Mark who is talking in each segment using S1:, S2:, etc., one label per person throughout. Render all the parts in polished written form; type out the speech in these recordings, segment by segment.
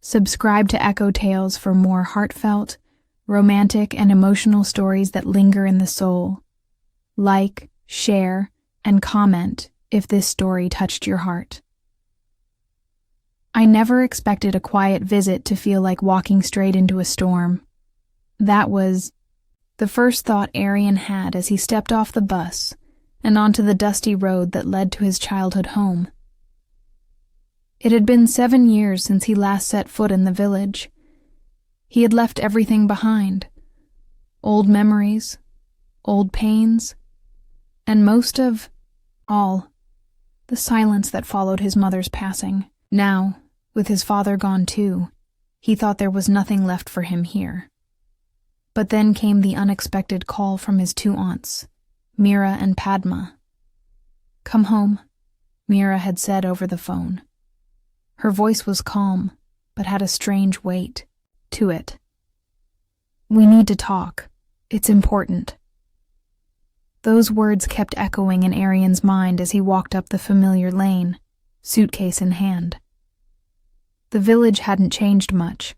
S1: Subscribe to Echo Tales for more heartfelt, romantic, and emotional stories that linger in the soul. Like, share, and comment if this story touched your heart. I never expected a quiet visit to feel like walking straight into a storm. That was the first thought Arian had as he stepped off the bus and onto the dusty road that led to his childhood home. It had been 7 years since he last set foot in the village. He had left everything behind. Old memories, old pains, and most of all, the silence that followed his mother's passing. Now, with his father gone too, he thought there was nothing left for him here. But then came the unexpected call from his 2 aunts, Mira and Padma. "Come home," Mira had said over the phone. Her voice was calm, but had a strange weight to it. "We need to talk. It's important." Those words kept echoing in Arian's mind as he walked up the familiar lane, suitcase in hand. The village hadn't changed much.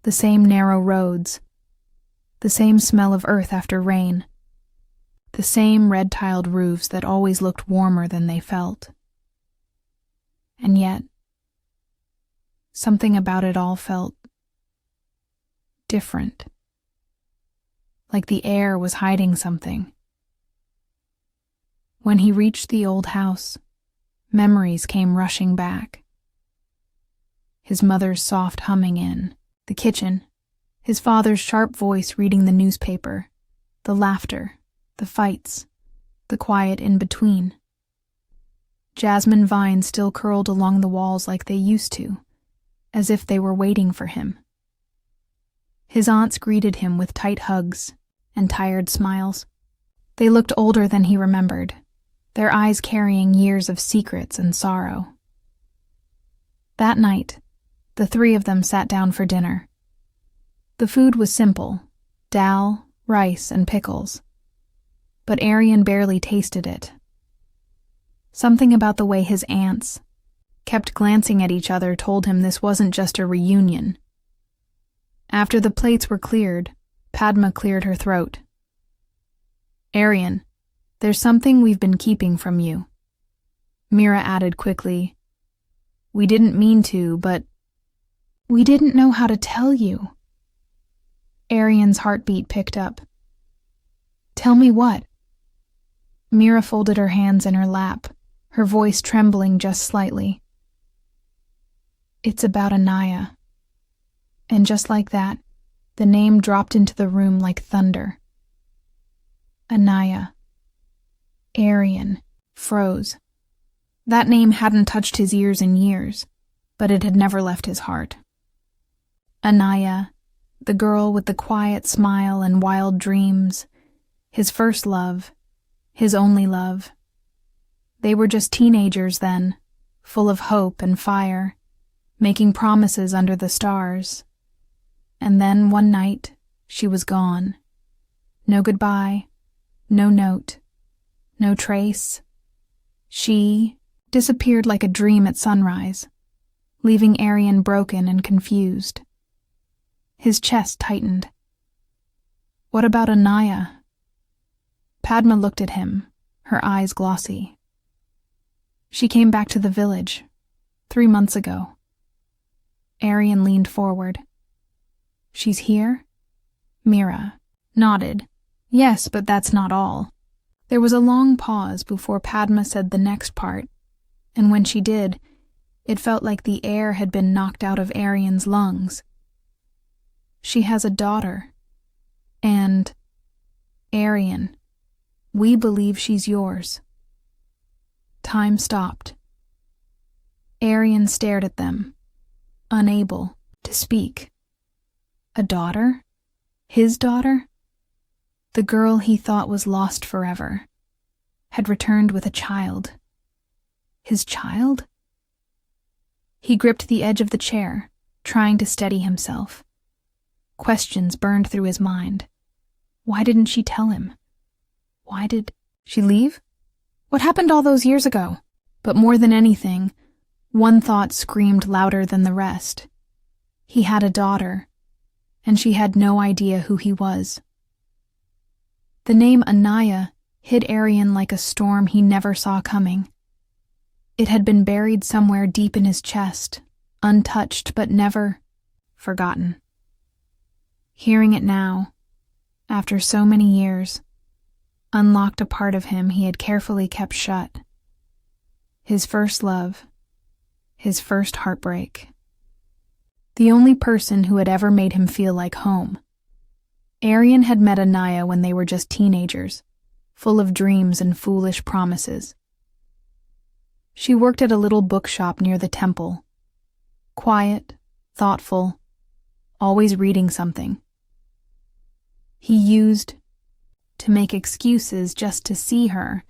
S1: The same narrow roads, the same smell of earth after rain, the same red-tiled roofs that always looked warmer than they felt. And yet, something about it all felt different. Like the air was hiding something. When he reached the old house, memories came rushing back. His mother's soft humming in the kitchen, his father's sharp voice reading the newspaper, the laughter, the fights, the quiet in between. Jasmine vines still curled along the walls like they used to, as if they were waiting for him. His aunts greeted him with tight hugs and tired smiles. They looked older than he remembered, their eyes carrying years of secrets and sorrow. That night, the 3 of them sat down for dinner. The food was simple, dal, rice, and pickles. But Arian barely tasted it. Something about the way his aunts kept glancing at each other told him this wasn't just a reunion. After the plates were cleared, Padma cleared her throat. "Arian, there's something we've been keeping from you." Mira added quickly, "We didn't mean to, but we didn't know how to tell you." Arian's heartbeat picked up. "Tell me what?" Mira folded her hands in her lap, her voice trembling just slightly. "It's about Anaya." And just like that, the name dropped into the room like thunder. Anaya. Arian froze. That name hadn't touched his ears in years, but it had never left his heart. Anaya, the girl with the quiet smile and wild dreams, his first love, his only love. They were just teenagers then, full of hope and fire, making promises under the stars. And then one night, she was gone. No goodbye, no note, no trace. She disappeared like a dream at sunrise, leaving Arian broken and confused. His chest tightened. "What about Anaya?" Padma looked at him, her eyes glossy. "She came back to the village 3 months ago." Arian leaned forward. "She's here?" Mira nodded. "Yes, but that's not all." There was a long pause before Padma said the next part, and when she did, it felt like the air had been knocked out of Arian's lungs. "She has a daughter. And, Arian, we believe she's yours." Time stopped. Arian stared at them, unable to speak. A daughter? His daughter? The girl he thought was lost forever had returned with a child. His child? He gripped the edge of the chair, trying to steady himself. Questions burned through his mind. Why didn't she tell him? Why did she leave? What happened all those years ago? But more than anything, one thought screamed louder than the rest. He had a daughter, and she had no idea who he was. The name Anaya hit Arian like a storm he never saw coming. It had been buried somewhere deep in his chest, untouched but never forgotten. Hearing it now, after so many years, unlocked a part of him he had carefully kept shut. His first love, his first heartbreak. The only person who had ever made him feel like home. Arian had met Anaya when they were just teenagers, full of dreams and foolish promises. She worked at a little bookshop near the temple. Quiet, thoughtful, always reading something. He used to make excuses just to see her,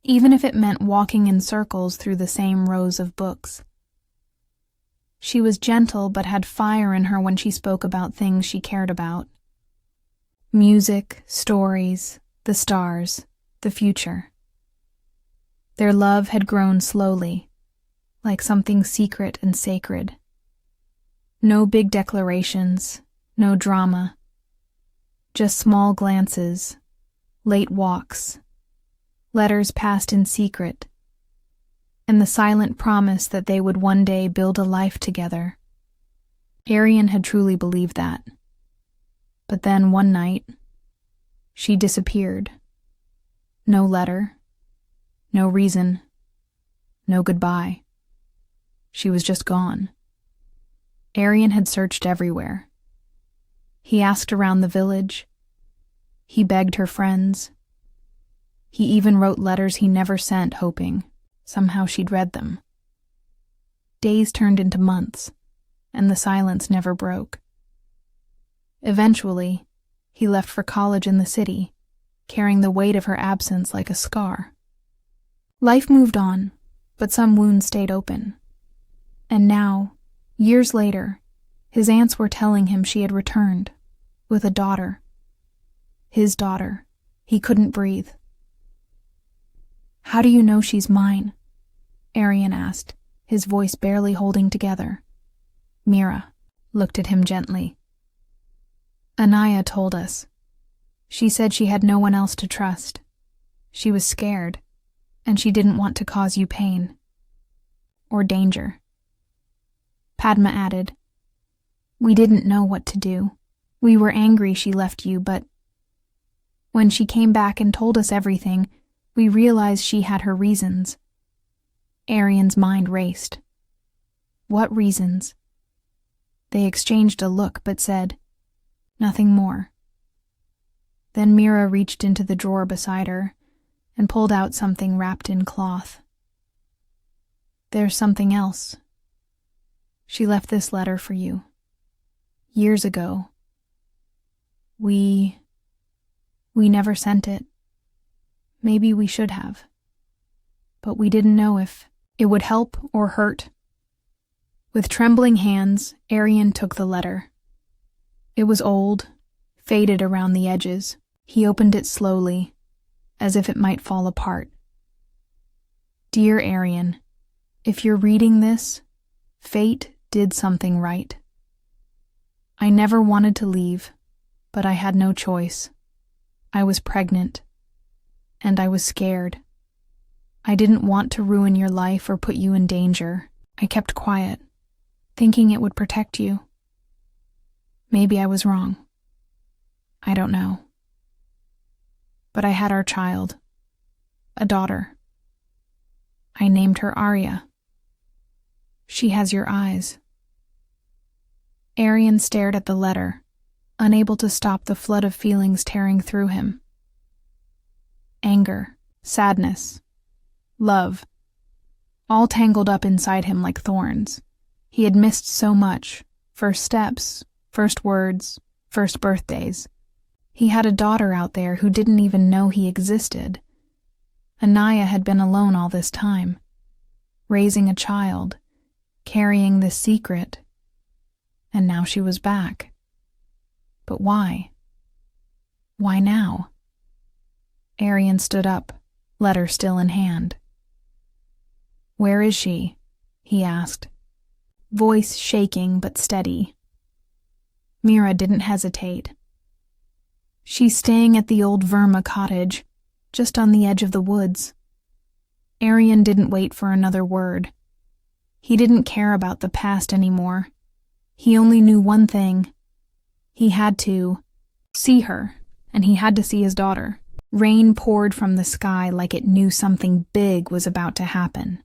S1: even if it meant walking in circles through the same rows of books. She was gentle but had fire in her when she spoke about things she cared about. Music, stories, the stars, the future. Their love had grown slowly, like something secret and sacred. No big declarations, no drama. Just small glances, late walks, letters passed in secret, and the silent promise that they would one day build a life together. Arian had truly believed that. But then one night, she disappeared. No letter, no reason, no goodbye. She was just gone. Arian had searched everywhere. He asked around the village. He begged her friends. He even wrote letters he never sent, hoping somehow she'd read them. Days turned into months, and the silence never broke. Eventually, he left for college in the city, carrying the weight of her absence like a scar. Life moved on, but some wounds stayed open. And now, years later, his aunts were telling him she had returned, with a daughter. His daughter. He couldn't breathe. "How do you know she's mine?" Arian asked, his voice barely holding together. Mira looked at him gently. "Anaya told us. She said she had no one else to trust. She was scared, and she didn't want to cause you pain. Or danger." Padma added, "We didn't know what to do. We were angry she left you, but when she came back and told us everything, we realized she had her reasons." Arian's mind raced. What reasons? They exchanged a look but said nothing more. Then Mira reached into the drawer beside her and pulled out something wrapped in cloth. "There's something else. She left this letter for you. Years ago. We never sent it. Maybe we should have. But we didn't know if it would help or hurt." With trembling hands, Arian took the letter. It was old, faded around the edges. He opened it slowly, as if it might fall apart. "Dear Arian, if you're reading this, fate did something right. I never wanted to leave, but I had no choice. I was pregnant, and I was scared. I didn't want to ruin your life or put you in danger. I kept quiet, thinking it would protect you. Maybe I was wrong. I don't know. But I had our child, a daughter. I named her Arya. She has your eyes." Arian stared at the letter, unable to stop the flood of feelings tearing through him. Anger, sadness, love, all tangled up inside him like thorns. He had missed so much. First steps, first words, first birthdays. He had a daughter out there who didn't even know he existed. Anaya had been alone all this time, raising a child, carrying this secret, and now she was back. But why? Why now? Arian stood up, letter still in hand. "Where is she?" he asked, voice shaking but steady. Mira didn't hesitate. She's staying at the old Verma cottage, just on the edge of the woods. Arian didn't wait for another word. He didn't care about the past anymore. He only knew one thing. He had to see her, and he had to see his daughter. Rain poured from the sky like it knew something big was about to happen.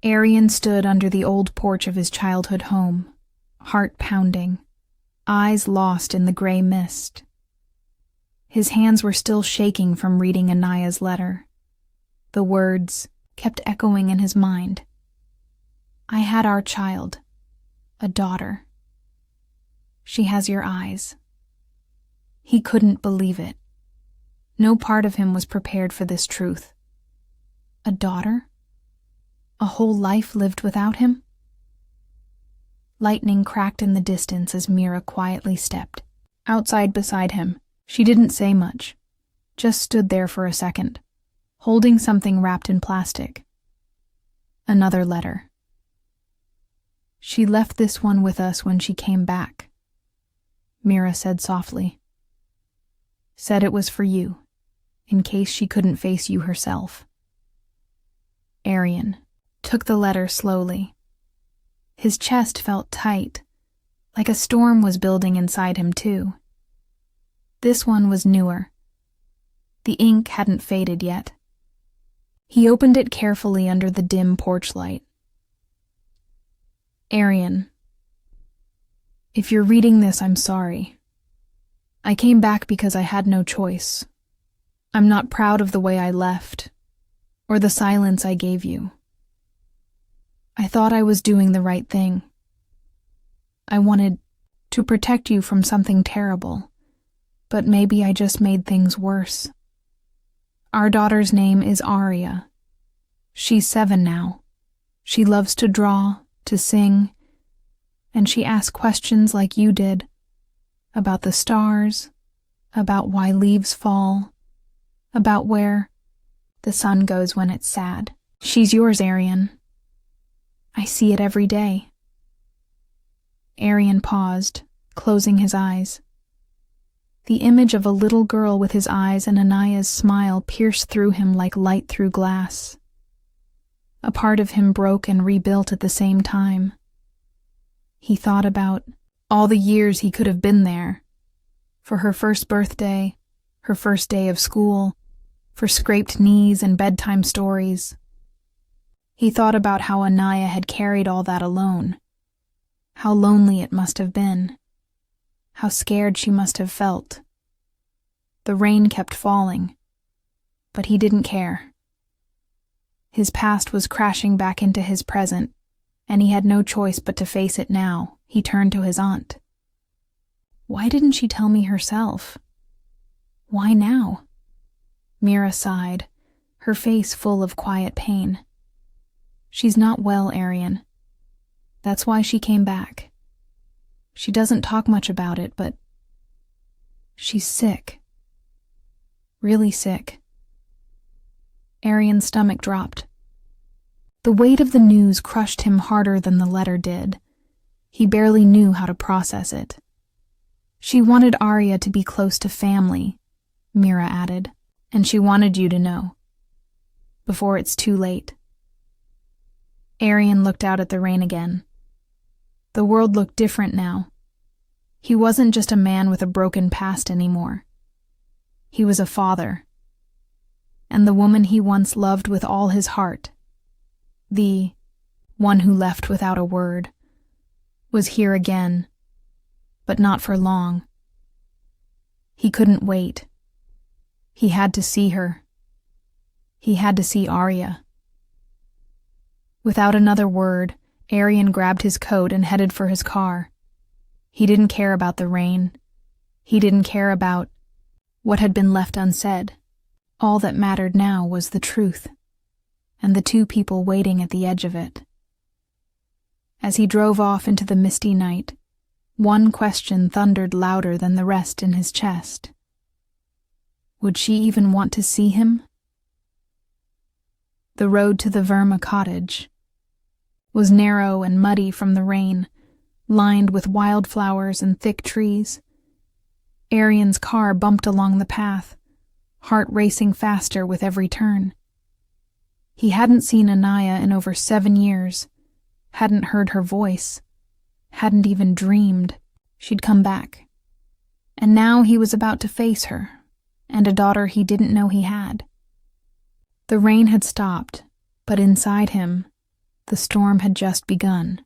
S1: Arian stood under the old porch of his childhood home, heart pounding, eyes lost in the gray mist. His hands were still shaking from reading Anaya's letter. The words kept echoing in his mind. I had our child, a daughter. She has your eyes. He couldn't believe it. No part of him was prepared for this truth. A daughter? A whole life lived without him? Lightning cracked in the distance as Mira quietly stepped. Outside beside him, she didn't say much, just stood there for a second, holding something wrapped in plastic. Another letter. She left this one with us when she came back, Mira said softly. Said it was for you, in case she couldn't face you herself. Arian took the letter slowly. His chest felt tight, like a storm was building inside him too. This one was newer. The ink hadn't faded yet. He opened it carefully under the dim porch light. Arian, if you're reading this, I'm sorry. I came back because I had no choice. I'm not proud of the way I left, or the silence I gave you. I thought I was doing the right thing. I wanted to protect you from something terrible, but maybe I just made things worse. Our daughter's name is Aria. She's 7 now. She loves to draw, to sing, and she asks questions like you did, about the stars, about why leaves fall, about where the sun goes when it's sad. She's yours, Arian. I see it every day. Arian paused, closing his eyes. The image of a little girl with his eyes and Anaya's smile pierced through him like light through glass. A part of him broke and rebuilt at the same time. He thought about all the years he could have been there. For her first birthday, her first day of school, for scraped knees and bedtime stories. He thought about how Anaya had carried all that alone. How lonely it must have been. How scared she must have felt. The rain kept falling, but he didn't care. His past was crashing back into his present, and he had no choice but to face it now. He turned to his aunt. Why didn't she tell me herself? Why now? Mira sighed, her face full of quiet pain. She's not well, Arian. That's why she came back. She doesn't talk much about it, but she's sick. Really sick. Arian's stomach dropped. The weight of the news crushed him harder than the letter did. He barely knew how to process it. She wanted Aria to be close to family, Mira added, and she wanted you to know. Before it's too late. Arian looked out at the rain again. The world looked different now. He wasn't just a man with a broken past anymore. He was a father. And the woman he once loved with all his heart, the one who left without a word, was here again, but not for long. He couldn't wait. He had to see her. He had to see Aria. Without another word, Arian grabbed his coat and headed for his car. He didn't care about the rain. He didn't care about what had been left unsaid. All that mattered now was the truth, and the two people waiting at the edge of it. As he drove off into the misty night, one question thundered louder than the rest in his chest. Would she even want to see him? The road to the Verma cottage was narrow and muddy from the rain, lined with wildflowers and thick trees. Arian's car bumped along the path, heart racing faster with every turn. He hadn't seen Anaya in over 7 years, hadn't heard her voice, hadn't even dreamed she'd come back. And now he was about to face her, and a daughter he didn't know he had. The rain had stopped, but inside him, the storm had just begun.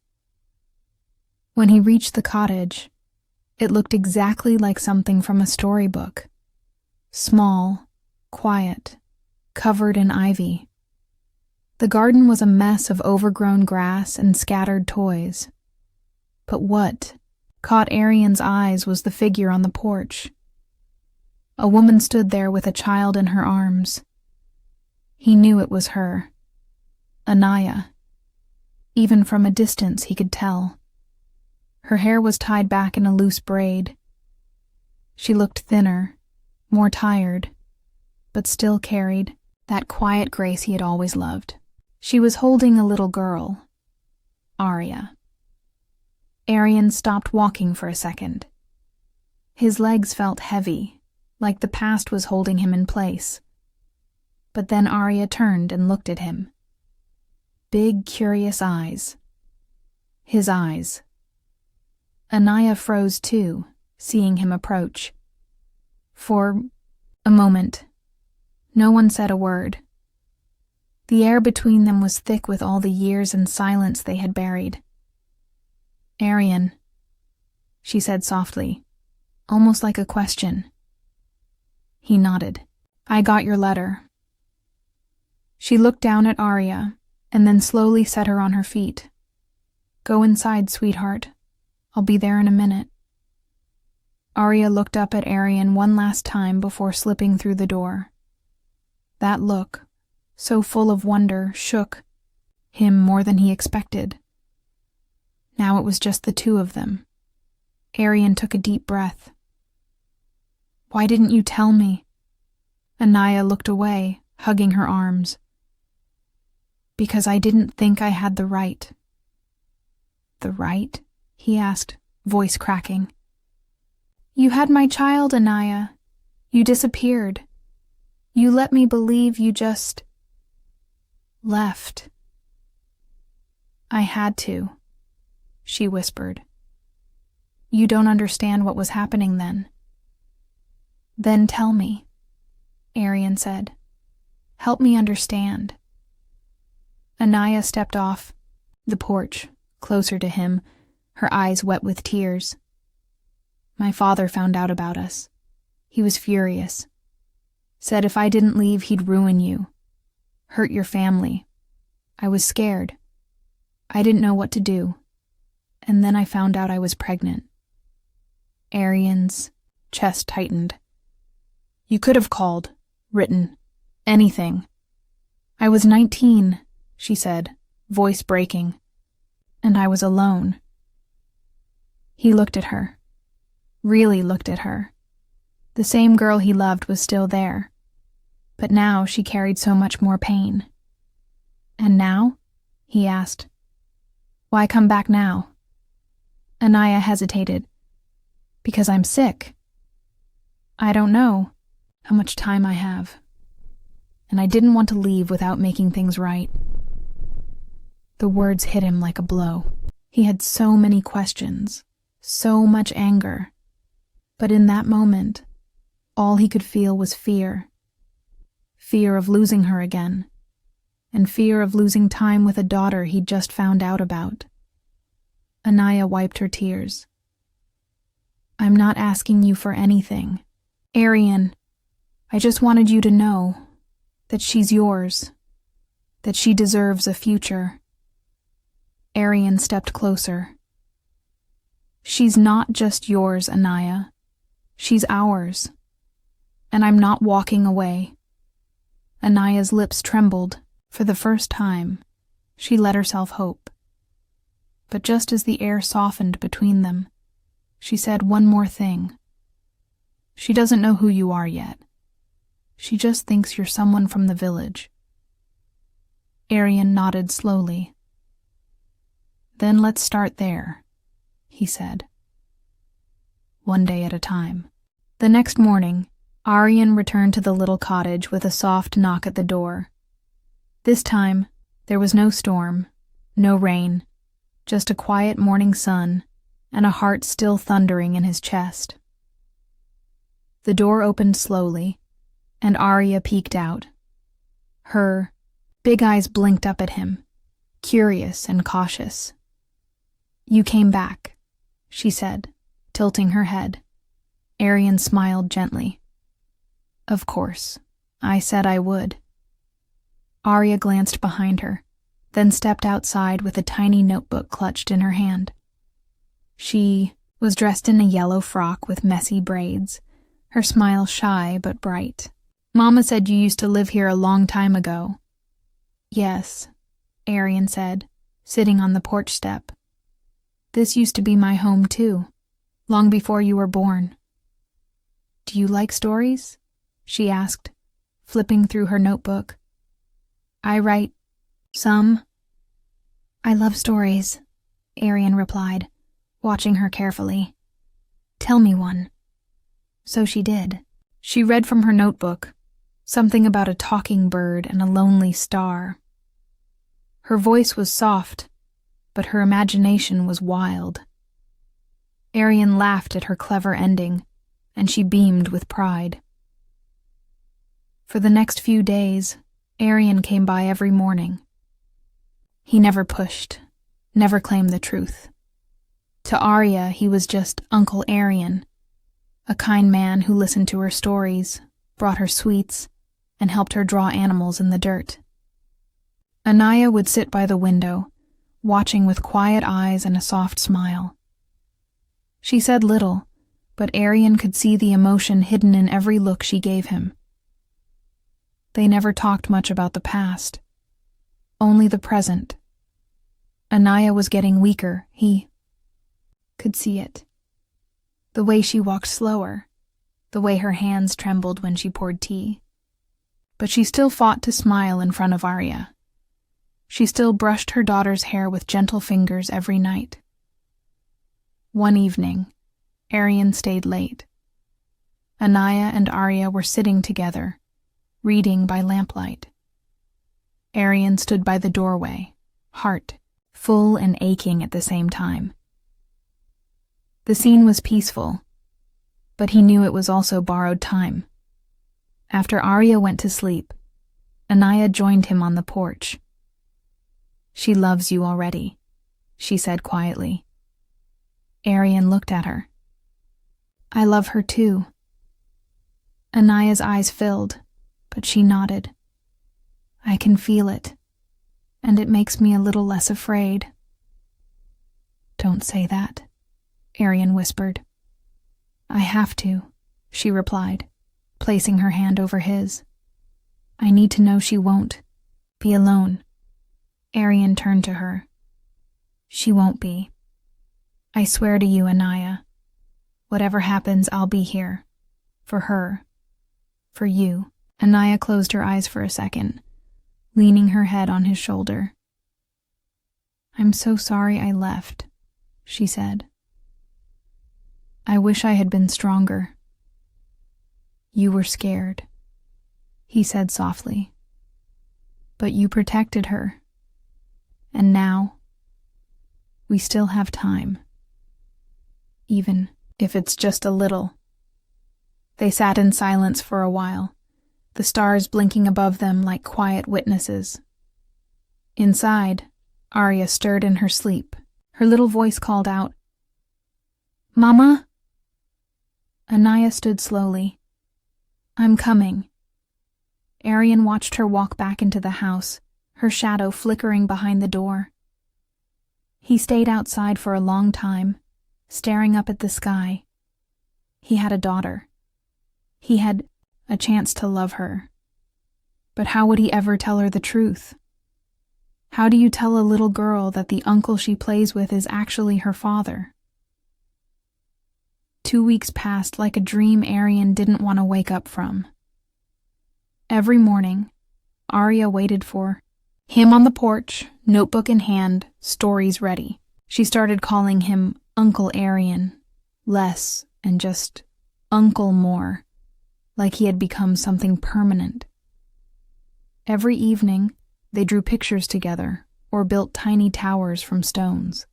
S1: When he reached the cottage, it looked exactly like something from a storybook. Small, quiet, covered in ivy. The garden was a mess of overgrown grass and scattered toys. But what caught Arian's eyes was the figure on the porch. A woman stood there with a child in her arms. He knew it was her, Anaya. Even from a distance he could tell. Her hair was tied back in a loose braid. She looked thinner, more tired, but still carried that quiet grace he had always loved. She was holding a little girl, Arya. Arian stopped walking for a second. His legs felt heavy, like the past was holding him in place. But then Arya turned and looked at him. Big, curious eyes. His eyes. Anaya froze too, seeing him approach. For a moment, no one said a word. The air between them was thick with all the years and silence they had buried. "Arian," she said softly, almost like a question. He nodded. "I got your letter." She looked down at Arya, and then slowly set her on her feet. "Go inside, sweetheart. I'll be there in a minute." Arya looked up at Arian one last time before slipping through the door. That look, so full of wonder, shook him more than he expected. Now it was just the two of them. Arian took a deep breath. "Why didn't you tell me?" Anaya looked away, hugging her arms. "Because I didn't think I had the right." "The right?" he asked, voice cracking. "You had my child, Anaya. You disappeared. You let me believe you just left." "I had to," she whispered. "You don't understand what was happening then." "Then tell me," Arian said. "Help me understand." Anaya stepped off the porch, closer to him, her eyes wet with tears. "My father found out about us. He was furious. Said if I didn't leave, he'd ruin you. Hurt your family. I was scared. I didn't know what to do. And then I found out I was pregnant." Arian's chest tightened. "You could have called, written, anything." "I was 19, she said, voice breaking. "And I was alone." He looked at her. Really looked at her. The same girl he loved was still there. But now she carried so much more pain. "And now?" he asked. "Why come back now?" Anaya hesitated. "Because I'm sick. I don't know how much time I have. And I didn't want to leave without making things right." The words hit him like a blow. He had so many questions, so much anger. But in that moment, all he could feel was fear. Fear of losing her again, and fear of losing time with a daughter he'd just found out about. Anaya wiped her tears. "I'm not asking you for anything. Arian, I just wanted you to know that she's yours, that she deserves a future." Arian stepped closer. "She's not just yours, Anaya. She's ours. And I'm not walking away." Anaya's lips trembled. For the first time, she let herself hope. But just as the air softened between them, she said one more thing. "She doesn't know who you are yet. She just thinks you're someone from the village." Arian nodded slowly. "Then let's start there," he said. One day at a time. The next morning, Aryan returned to the little cottage with a soft knock at the door. This time, there was no storm, no rain, just a quiet morning sun and a heart still thundering in his chest. The door opened slowly, and Arya peeked out. Her big eyes blinked up at him, curious and cautious. "You came back," she said, tilting her head. Aryan smiled gently. "Of course. I said I would." Arya glanced behind her, then stepped outside with a tiny notebook clutched in her hand. She was dressed in a yellow frock with messy braids, her smile shy but bright. "Mama said you used to live here a long time ago." "Yes," Aryan said, sitting on the porch step. "This used to be my home too, long before you were born." "Do you like stories?" she asked, flipping through her notebook. "I write some." "I love stories," Aryan replied, watching her carefully. "Tell me one." So she did. She read from her notebook, something about a talking bird and a lonely star. Her voice was soft, but her imagination was wild. Aryan laughed at her clever ending, and she beamed with pride. For the next few days, Aryan came by every morning. He never pushed, never claimed the truth. To Arya, he was just Uncle Aryan, a kind man who listened to her stories, brought her sweets, and helped her draw animals in the dirt. Anaya would sit by the window, watching with quiet eyes and a soft smile. She said little, but Aryan could see the emotion hidden in every look she gave him. They never talked much about the past, only the present. Anaya was getting weaker, he could see it. The way she walked slower, the way her hands trembled when she poured tea. But she still fought to smile in front of Arya. She still brushed her daughter's hair with gentle fingers every night. One evening, Aryan stayed late. Anaya and Arya were sitting together, reading by lamplight. Aryan stood by the doorway, heart full and aching at the same time. The scene was peaceful, but he knew it was also borrowed time. After Arya went to sleep, Anaya joined him on the porch. "She loves you already," she said quietly. Aryan looked at her. "I love her too." Anaya's eyes filled, but she nodded. "I can feel it, and it makes me a little less afraid." "Don't say that," Aryan whispered. "I have to," she replied, placing her hand over his. "I need to know she won't be alone." Aryan turned to her. "She won't be. I swear to you, Anaya. Whatever happens, I'll be here. For her. For you." Anaya closed her eyes for a second, leaning her head on his shoulder. "I'm so sorry I left," she said. "I wish I had been stronger." "You were scared," he said softly. "But you protected her. And now, we still have time. Even if it's just a little." They sat in silence for a while, the stars blinking above them like quiet witnesses. Inside, Arya stirred in her sleep. Her little voice called out, "Mama?" Anaya stood slowly. "I'm coming." Aryan watched her walk back into the house, her shadow flickering behind the door. He stayed outside for a long time, staring up at the sky. He had a daughter. He had a chance to love her. But how would he ever tell her the truth? How do you tell a little girl that the uncle she plays with is actually her father? 2 weeks passed like a dream Aryan didn't want to wake up from. Every morning, Arya waited for him on the porch, notebook in hand, stories ready. She started calling him Uncle Arian, less and just Uncle more, like he had become something permanent. Every evening, they drew pictures together or built tiny towers from stones.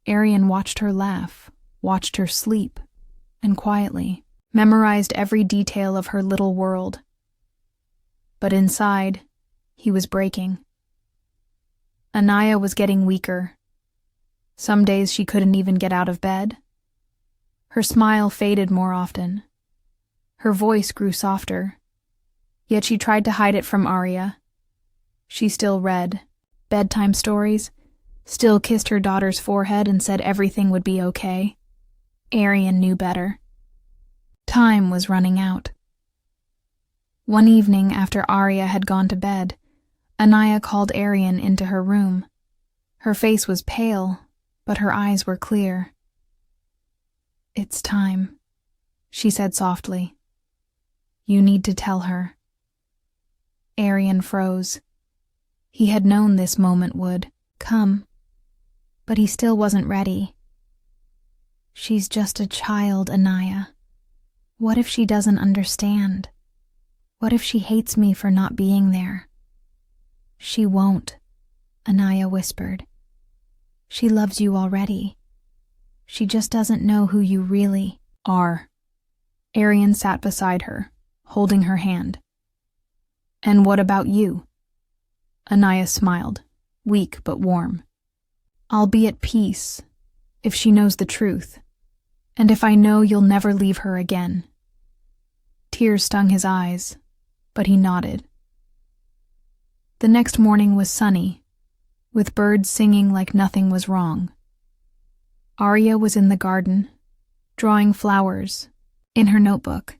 S1: Arian watched her laugh, watched her sleep, and quietly memorized every detail of her little world. But inside, he was breaking. Anaya was getting weaker. Some days she couldn't even get out of bed. Her smile faded more often. Her voice grew softer. Yet she tried to hide it from Arya. She still read bedtime stories, still kissed her daughter's forehead and said everything would be okay. Arian knew better. Time was running out. One evening after Arya had gone to bed, Anaya called Arian into her room. Her face was pale, but her eyes were clear. "It's time," she said softly. "You need to tell her." Arian froze. He had known this moment would come, but he still wasn't ready. "She's just a child, Anaya. What if she doesn't understand? What if she hates me for not being there?" "She won't," Anaya whispered. "She loves you already. She just doesn't know who you really are." Arian sat beside her, holding her hand. "And what about you?" Anaya smiled, weak but warm. "I'll be at peace if she knows the truth, and if I know you'll never leave her again." Tears stung his eyes, but he nodded. The next morning was sunny, with birds singing like nothing was wrong. Arya was in the garden, drawing flowers, in her notebook.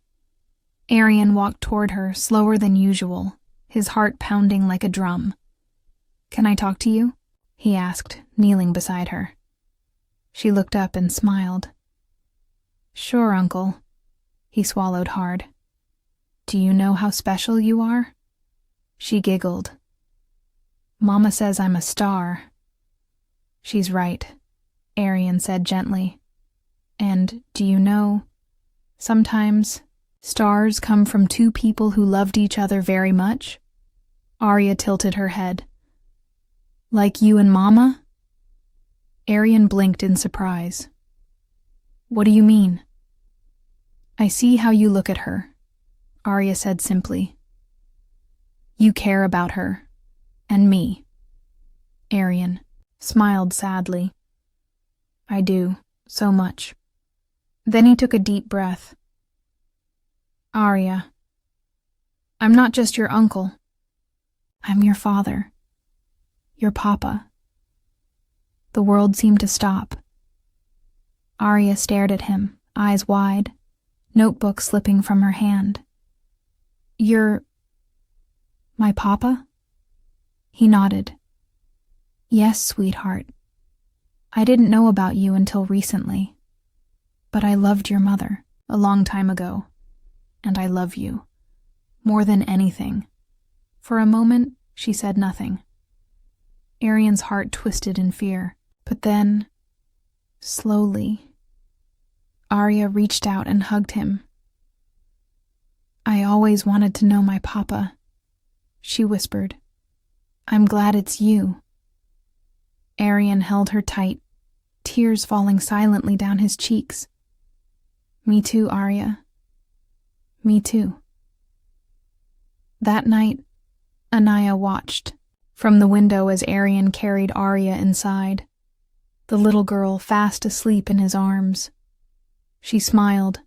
S1: Arian walked toward her slower than usual, his heart pounding like a drum. "Can I talk to you?" he asked, kneeling beside her. She looked up and smiled. "Sure, Uncle." He swallowed hard. "Do you know how special you are?" She giggled. "Mama says I'm a star." "She's right," Arian said gently. "And do you know, sometimes stars come from two people who loved each other very much?" Arya tilted her head. "Like you and Mama?" Arian blinked in surprise. "What do you mean?" "I see how you look at her," Arya said simply. "You care about her. And me." Arian smiled sadly. "I do, so much." Then he took a deep breath. "Arya, I'm not just your uncle. I'm your father. Your papa." The world seemed to stop. Arya stared at him, eyes wide, notebook slipping from her hand. "You're my papa?" He nodded. "Yes, sweetheart. I didn't know about you until recently, but I loved your mother a long time ago, and I love you, more than anything." For a moment, she said nothing. Arian's heart twisted in fear, but then, slowly, Arya reached out and hugged him. "I always wanted to know my papa," she whispered. "I'm glad it's you." Arian held her tight, tears falling silently down his cheeks. "Me too, Arya. Me too." That night, Anaya watched from the window as Arian carried Arya inside, the little girl fast asleep in his arms. She smiled,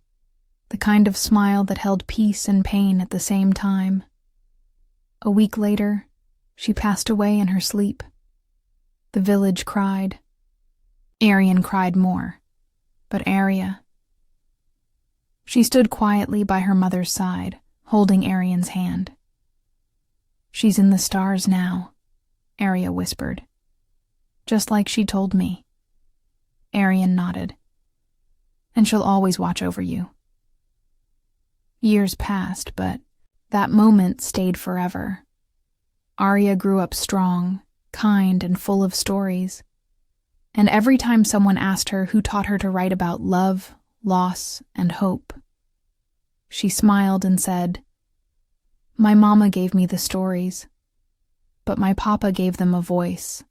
S1: the kind of smile that held peace and pain at the same time. A week later, she passed away in her sleep. The village cried. Arian cried more, but Arya... She stood quietly by her mother's side, holding Arian's hand. "She's in the stars now," Arya whispered. "Just like she told me." Arian nodded. "And she'll always watch over you." Years passed, but that moment stayed forever. Arya grew up strong, kind, and full of stories. and every time someone asked her who taught her to write about love, loss, and hope, she smiled and said, "My mama gave me the stories, but my papa gave them a voice."